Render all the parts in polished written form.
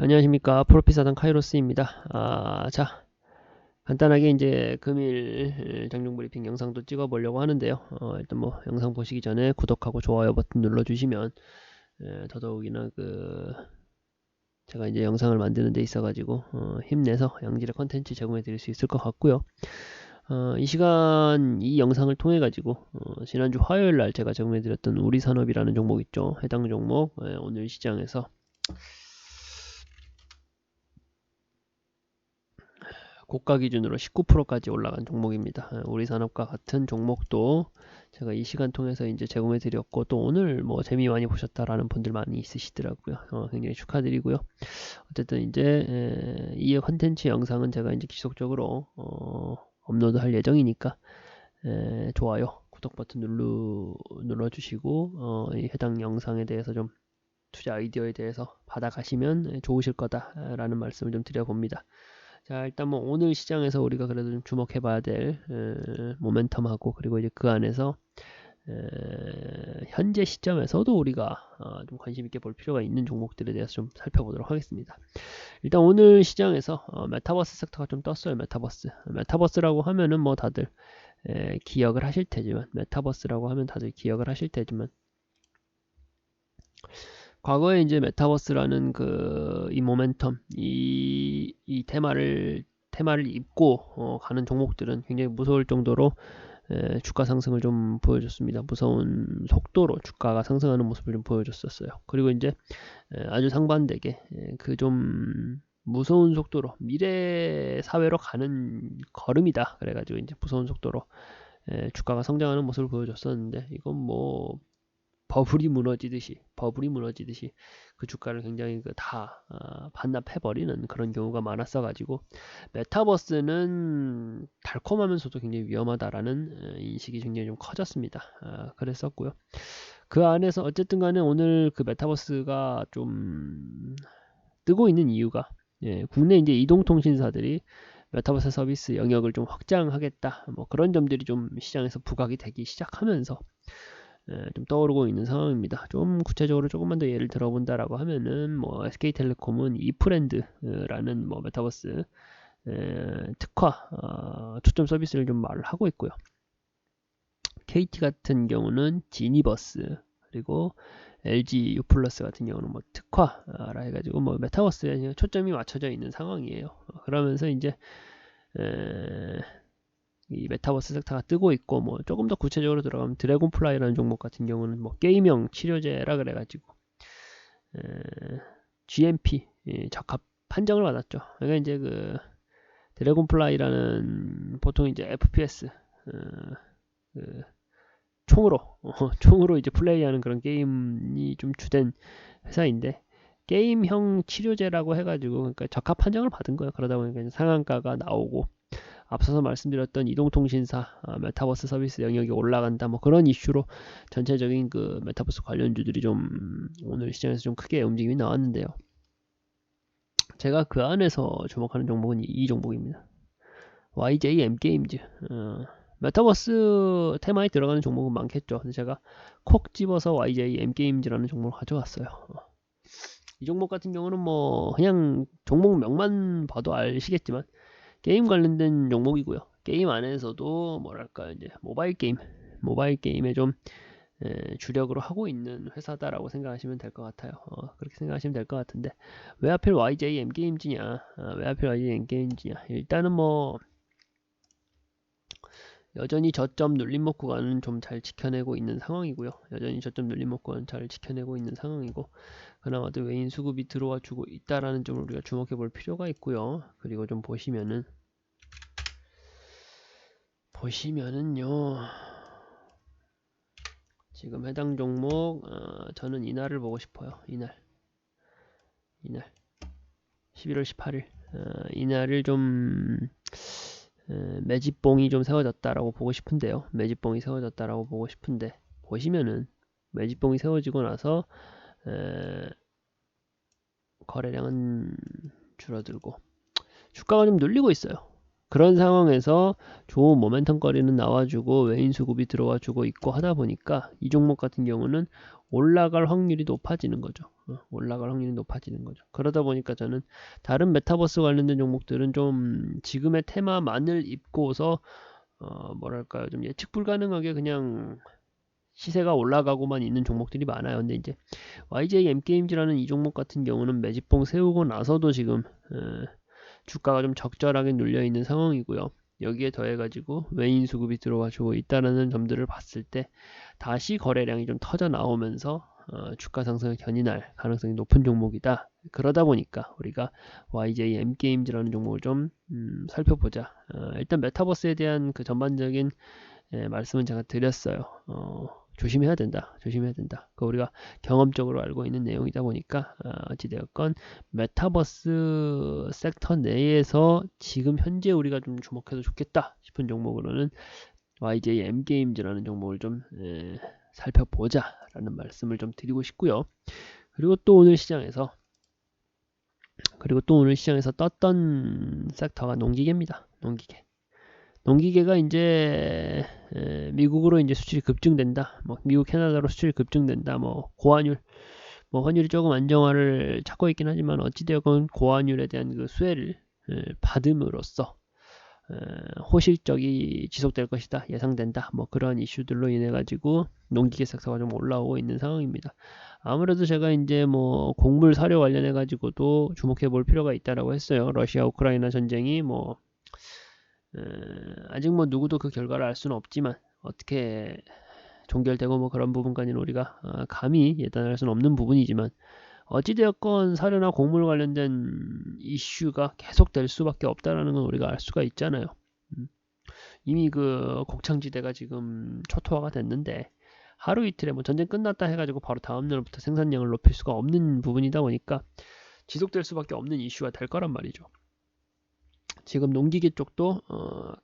안녕하십니까. 프로피사단 카이로스입니다. 자, 간단하게 이제 금일 장중 브리핑 영상도 찍어 보려고 하는데요. 일단 뭐 영상 보시기 전에 구독하고 좋아요 버튼 눌러주시면 더더욱이나 제가 이제 영상을 만드는 데 있어가지고 힘내서 양질의 컨텐츠 제공해 드릴 수 있을 것 같고요. 이 시간 이 영상을 통해 가지고 지난주 화요일 날 제가 제공해 드렸던 우리산업이라는 종목 있죠. 해당 종목 오늘 시장에서 고가 기준으로 19%까지 올라간 종목입니다. 우리산업과 같은 종목도 제가 이 시간 통해서 이제 제공해 드렸고, 또 오늘 뭐 재미 많이 보셨다라는 분들 많이 있으시더라고요. 굉장히 축하드리고요. 어쨌든 이제 이 컨텐츠 영상은 제가 이제 지속적으로 업로드 할 예정이니까 좋아요, 구독 버튼 눌러주시고 이 해당 영상에 대해서 좀 투자 아이디어에 대해서 받아가시면 좋으실 거다라는 말씀을 좀 드려봅니다. 자, 일단 뭐 오늘 시장에서 우리가 그래도 좀 주목해 봐야 될 모멘텀하고, 그리고 이제 그 안에서 현재 시점에서도 우리가 좀 관심 있게 볼 필요가 있는 종목들에 대해서 좀 살펴보도록 하겠습니다. 일단 오늘 시장에서 메타버스 섹터가 좀 떴어요. 메타버스라고 하면은 뭐 다들 기억을 하실 테지만, 메타버스라고 하면 다들 기억을 하실 테지만, 과거에 이제 메타버스라는 이 모멘텀, 이 테마를 입고 가는 종목들은 굉장히 무서울 정도로 주가 상승을 좀 보여줬습니다. 무서운 속도로 주가가 상승하는 모습을 좀 보여줬었어요. 그리고 이제 아주 상반되게 그 좀 무서운 속도로 미래 사회로 가는 걸음이다. 그래가지고 이제 무서운 속도로 주가가 성장하는 모습을 보여줬었는데, 이건 뭐 버블이 무너지듯이 그 주가를 굉장히 다 반납해버리는 그런 경우가 많았어가지고, 메타버스는 달콤하면서도 굉장히 위험하다라는 인식이 굉장히 좀 커졌습니다. 그랬었고요. 그 안에서 어쨌든 간에 오늘 그 메타버스가 좀 뜨고 있는 이유가, 국내 이제 이동통신사들이 메타버스 서비스 영역을 좀 확장하겠다, 뭐 그런 점들이 좀 시장에서 부각이 되기 시작하면서 좀 떠오르고 있는 상황입니다. 좀 구체적으로 조금만 더 예를 들어본다라고 하면은, 뭐 SK텔레콤은 이프렌드라는 뭐 메타버스 특화 초점 서비스를 좀 말을 하고 있고요. KT 같은 경우는 지니버스, 그리고 LG U+ 같은 경우는 뭐 특화라 해가지고 뭐 메타버스에 초점이 맞춰져 있는 상황이에요. 그러면서 이제 이 메타버스 섹터가 뜨고 있고, 뭐 조금 더 구체적으로 들어가면 드래곤플라이라는 종목 같은 경우는 뭐 게임형 치료제라 그래가지고 GMP 적합 판정을 받았죠. 그러니까 이제 드래곤플라이라는 보통 이제 FPS 총으로 이제 플레이하는 그런 게임이 좀 주된 회사인데, 게임형 치료제라고 해가지고 그러니까 적합 판정을 받은 거예요. 그러다 보니까 상한가가 나오고, 앞서서 말씀드렸던 이동통신사 메타버스 서비스 영역이 올라간다, 뭐 그런 이슈로 전체적인 그 메타버스 관련주들이 좀 오늘 시장에서 좀 크게 움직임이 나왔는데요. 제가 그 안에서 주목하는 종목은 이 종목입니다. YJ M게임즈. 메타버스 테마에 들어가는 종목은 많겠죠. 근데 제가 콕 집어서 YJ M게임즈라는 종목을 가져왔어요. 이 종목 같은 경우는 뭐 그냥 종목명만 봐도 아시겠지만 게임 관련된 종목이고요. 게임 안에서도 뭐랄까 이제 모바일 게임에 좀 주력으로 하고 있는 회사다라고 생각하시면 될 것 같아요. 그렇게 생각하시면 될 것 같은데, 왜 하필 YJ M게임즈냐? 일단은 뭐 여전히 저점 눌림목 구간은 좀 잘 지켜내고 있는 상황이고요. 그나마도 외인 수급이 들어와 주고 있다라는 점을 우리가 주목해 볼 필요가 있고요. 그리고 좀 보시면은요, 지금 해당 종목 저는 이날을 보고 싶어요. 이날 11월 18일 이날을 좀 매집봉이 좀 세워졌다라고 보고 싶은데, 보시면은 매집봉이 세워지고 나서 거래량은 줄어들고 주가가 좀 눌리고 있어요. 그런 상황에서 좋은 모멘텀 거리는 나와주고 외인 수급이 들어와주고 있고 하다 보니까 이 종목 같은 경우는 올라갈 확률이 높아지는 거죠. 올라갈 확률이 높아지는 거죠. 그러다 보니까 저는 다른 메타버스 관련된 종목들은 좀 지금의 테마만을 입고서 뭐랄까요, 좀 예측 불가능하게 그냥 시세가 올라가고만 있는 종목들이 많아요. 근데 이제 YJ M게임즈라는 이 종목 같은 경우는 매집봉 세우고 나서도 지금 주가가 좀 적절하게 눌려 있는 상황이고요. 여기에 더해가지고 외인 수급이 들어와주고 있다는 점들을 봤을 때 다시 거래량이 좀 터져 나오면서 주가 상승을 견인할 가능성이 높은 종목이다. 그러다 보니까 우리가 YJ M게임즈라는 종목을 좀 살펴보자. 일단 메타버스에 대한 그 전반적인 말씀은 제가 드렸어요. 조심해야 된다. 조심해야 된다. 그 우리가 경험적으로 알고 있는 내용이다 보니까 어찌되었건 메타버스 섹터 내에서 지금 현재 우리가 좀 주목해도 좋겠다 싶은 종목으로는 YJ M게임즈라는 종목을 좀 살펴보자 라는 말씀을 좀 드리고 싶고요. 그리고 또 오늘 시장에서 떴던 섹터가 농기계입니다. 농기계가 이제 미국으로 이제 수출이 급증된다. 뭐 미국 캐나다로 수출이 급증된다. 뭐 고환율, 뭐 환율이 조금 안정화를 찾고 있긴 하지만 어찌되었건 고환율에 대한 그 수혜를 받음으로써 호실적이 지속될 것이다, 예상된다. 뭐 그런 이슈들로 인해 가지고 농기계 섹터가 좀 올라오고 있는 상황입니다. 아무래도 제가 이제 뭐 곡물 사료 관련해 가지고도 주목해 볼 필요가 있다라고 했어요. 러시아 우크라이나 전쟁이 뭐 아직 뭐 누구도 그 결과를 알 수는 없지만 어떻게 종결되고 뭐 그런 부분까지는 우리가 감히 예단할 수는 없는 부분이지만 어찌되었건 사료나 곡물 관련된 이슈가 계속될 수밖에 없다라는 건 우리가 알 수가 있잖아요. 이미 그 곡창지대가 지금 초토화가 됐는데 하루 이틀에 뭐 전쟁 끝났다 해가지고 바로 다음 날부터 생산량을 높일 수가 없는 부분이다 보니까 지속될 수밖에 없는 이슈가 될 거란 말이죠. 지금 농기계 쪽도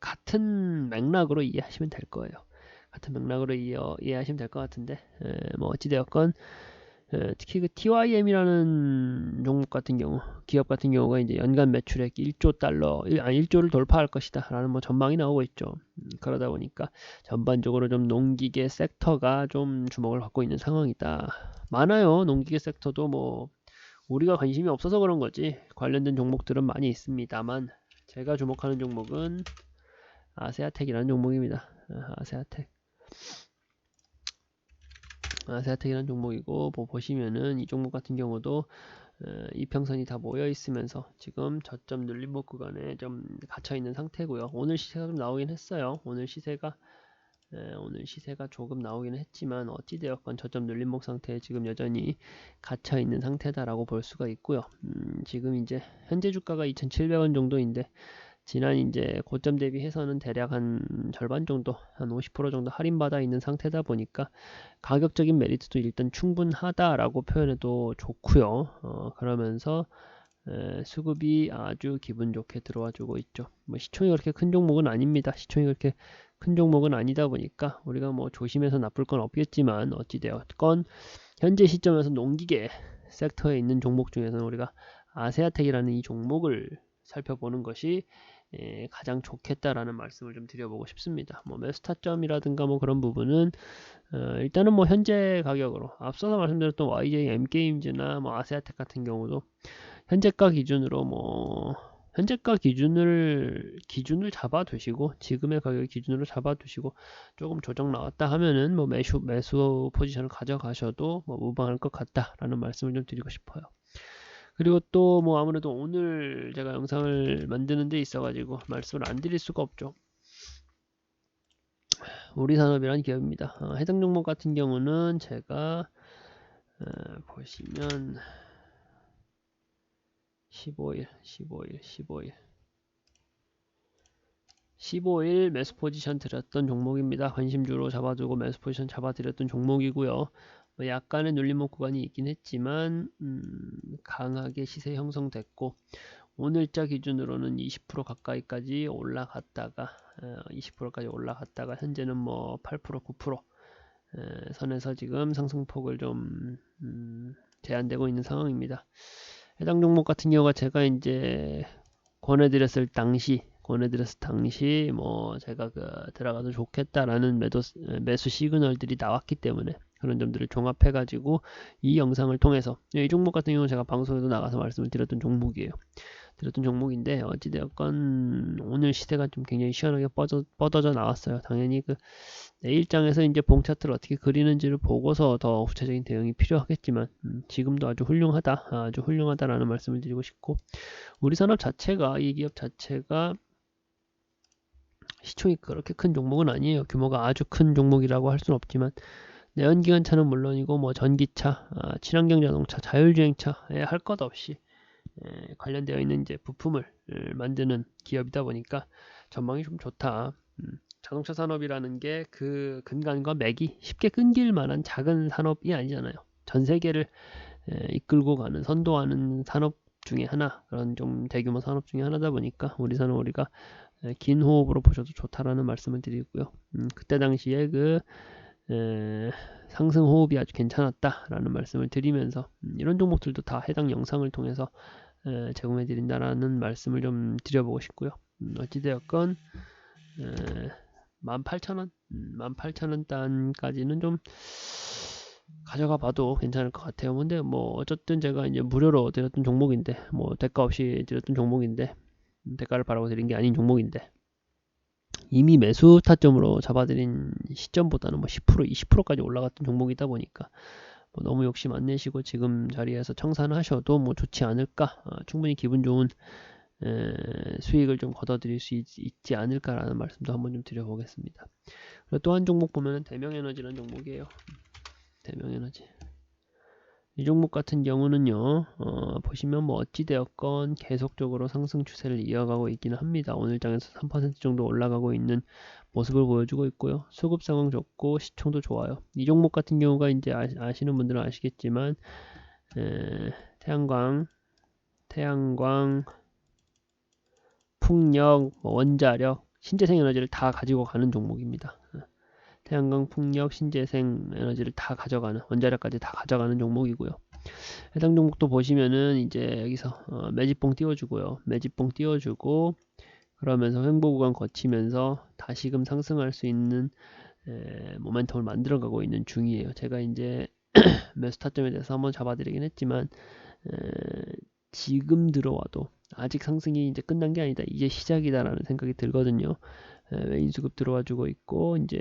같은 맥락으로 이해하시면 될 거예요. 같은 맥락으로 이해하시면 될 것 같은데 뭐 어찌되었건 특히 그 TYM이라는 종목 같은 경우, 기업 같은 경우가 이제 연간 매출액 1조 달러, 1조를 돌파할 것이다 라는 뭐 전망이 나오고 있죠. 그러다 보니까 전반적으로 좀 농기계 섹터가 좀 주목을 받고 있는 상황이다. 많아요. 농기계 섹터도 뭐 우리가 관심이 없어서 그런 거지 관련된 종목들은 많이 있습니다만 제가 주목하는 종목은 아세아텍이라는 종목입니다. 아세아텍이라는 종목이고 뭐 보시면은 이 종목 같은 경우도 이평선이 다 모여 있으면서 지금 저점 눌림목 구간에 좀 갇혀 있는 상태고요. 오늘 시세가 좀 나오긴 했어요. 오늘 시세가 조금 나오긴 했지만 어찌되었건 저점 눌림목 상태에 지금 여전히 갇혀 있는 상태다라고 볼 수가 있고요. 지금 이제 현재 주가가 2,700원 정도인데 지난 이제 고점 대비해서는 대략 한 절반 정도, 한 50% 정도 할인받아 있는 상태다 보니까 가격적인 메리트도 일단 충분하다라고 표현해도 좋고요. 그러면서 수급이 아주 기분 좋게 들어와 주고 있죠. 뭐 시총이 그렇게 큰 종목은 아닙니다. 시총이 그렇게 큰 종목은 아니다 보니까 우리가 뭐 조심해서 나쁠 건 없겠지만 어찌되었건 현재 시점에서 농기계 섹터에 있는 종목 중에서는 우리가 아세아텍이라는 이 종목을 살펴보는 것이 가장 좋겠다라는 말씀을 좀 드려보고 싶습니다. 뭐 매수 타점이라든가 뭐 그런 부분은 일단은 뭐 현재 가격으로 앞서서 말씀드렸던 YJ M게임즈나 뭐 아세아텍 같은 경우도 현재가 기준으로 뭐 현재가 기준을 잡아두시고 지금의 가격 기준으로 잡아두시고 조금 조정 나왔다 하면은 뭐 매수 포지션을 가져가셔도 뭐 무방할 것 같다라는 말씀을 좀 드리고 싶어요. 그리고 또 뭐 아무래도 오늘 제가 영상을 만드는 데 있어가지고 말씀을 안 드릴 수가 없죠. 우리산업이라는 기업입니다. 해당 종목 같은 경우는 제가 보시면 15일 매수 포지션 드렸던 종목입니다. 관심주로 잡아두고 매수 포지션 잡아드렸던 종목이고요. 약간의 눌림목 구간이 있긴 했지만 강하게 시세 형성됐고 오늘자 기준으로는 20% 가까이까지 올라갔다가 20%까지 올라갔다가 현재는 뭐 8% 9% 선에서 지금 상승폭을 좀 제한되고 있는 상황입니다. 해당 종목 같은 경우가 제가 이제 권해드렸을 당시 뭐 제가 들어가도 좋겠다라는 매수 시그널들이 나왔기 때문에 그런 점들을 종합해 가지고 이 영상을 통해서, 이 종목 같은 경우는 제가 방송에도 나가서 말씀을 드렸던 종목인데 어찌되었건 오늘 시세가 좀 굉장히 시원하게 뻗어져 나왔어요. 당연히 그 내일장에서 이제 봉 차트를 어떻게 그리는지를 보고서 더 구체적인 대응이 필요하겠지만 지금도 아주 훌륭하다라는 말씀을 드리고 싶고, 우리 산업 자체가, 이 기업 자체가 시총이 그렇게 큰 종목은 아니에요. 규모가 아주 큰 종목이라고 할 수는 없지만 내연기관차는 물론이고 뭐 전기차, 친환경 자동차, 자율주행차에 할 것 없이 관련되어 있는 이제 부품을 만드는 기업이다 보니까 전망이 좀 좋다. 자동차 산업이라는 게 그 근간과 맥이 쉽게 끊길 만한 작은 산업이 아니잖아요. 전 세계를 이끌고 가는, 선도하는 산업 중에 하나, 그런 좀 대규모 산업 중에 하나다 보니까 우리가 긴 호흡으로 보셔도 좋다라는 말씀을 드리고요. 그때 당시에 그 상승 호흡이 아주 괜찮았다라는 말씀을 드리면서 이런 종목들도 다 해당 영상을 통해서 제공해 드린다라는 말씀을 좀 드려보고 싶고요. 어찌되었건 18,000원, 18,000원 단까지는 좀 가져가 봐도 괜찮을 것 같아요. 근데 뭐 어쨌든 제가 이제 무료로 드렸던 종목인데, 뭐 대가 없이 드렸던 종목인데, 대가를 바라고 드린 게 아닌 종목인데, 이미 매수 타점으로 잡아드린 시점보다는 뭐 10%, 20%까지 올라갔던 종목이다 보니까 뭐 너무 욕심 안 내시고 지금 자리에서 청산하셔도 뭐 좋지 않을까, 충분히 기분 좋은 수익을 좀 거둬들일 수 있지 않을까라는 말씀도 한번 좀 드려보겠습니다. 그리고 또 한 종목 보면은 대명에너지라는 종목이에요. 대명에너지. 이 종목 같은 경우는요, 보시면 뭐 어찌되었건 계속적으로 상승 추세를 이어가고 있기는 합니다. 오늘 장에서 3% 정도 올라가고 있는 모습을 보여주고 있고요. 수급 상황 좋고 시총도 좋아요. 이 종목 같은 경우가 이제 아시는 분들은 아시겠지만 태양광, 풍력, 원자력, 신재생 에너지를 다 가지고 가는 종목입니다. 태양광, 풍력, 신재생 에너지를 다 가져가는, 원자력까지 다 가져가는 종목이고요. 해당 종목도 보시면은 이제 여기서 매집봉 띄워주고요. 매집봉 띄워주고 그러면서 횡보 구간 거치면서 다시금 상승할 수 있는 모멘텀을 만들어가고 있는 중이에요. 제가 이제 매수 타점에 대해서 한번 잡아드리긴 했지만 지금 들어와도 아직 상승이 이제 끝난 게 아니다, 이제 시작이다라는 생각이 들거든요. 메인 수급 들어와주고 있고 이제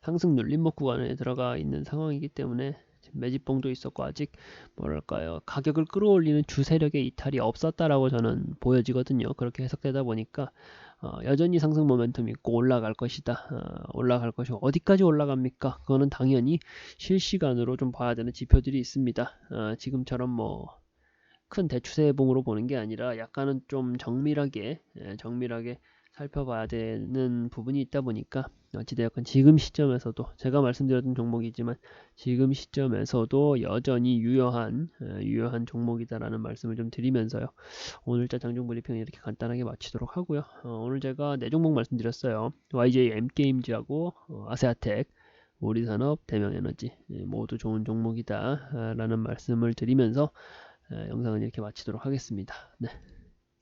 상승 눌림목 구간에 들어가 있는 상황이기 때문에 매집봉도 있었고 아직 뭐랄까요, 가격을 끌어올리는 주세력의 이탈이 없었다라고 저는 보여지거든요. 그렇게 해석되다 보니까 여전히 상승 모멘텀이 있고 올라갈 것이다. 올라갈 것이고 어디까지 올라갑니까? 그거는 당연히 실시간으로 좀 봐야 되는 지표들이 있습니다. 지금처럼 뭐 큰 대추세봉으로 보는 게 아니라 약간은 좀 정밀하게 살펴봐야 되는 부분이 있다 보니까 어찌되었건 지금 시점에서도, 제가 말씀드렸던 종목이지만 지금 시점에서도 여전히 유효한 종목이다라는 말씀을 좀 드리면서요, 오늘자 장중 브리핑을 이렇게 간단하게 마치도록 하고요. 오늘 제가 4종목 말씀드렸어요. YJ M게임즈하고 아세아텍, 우리산업, 대명에너지 모두 좋은 종목이다 라는 말씀을 드리면서 영상은 이렇게 마치도록 하겠습니다. 네.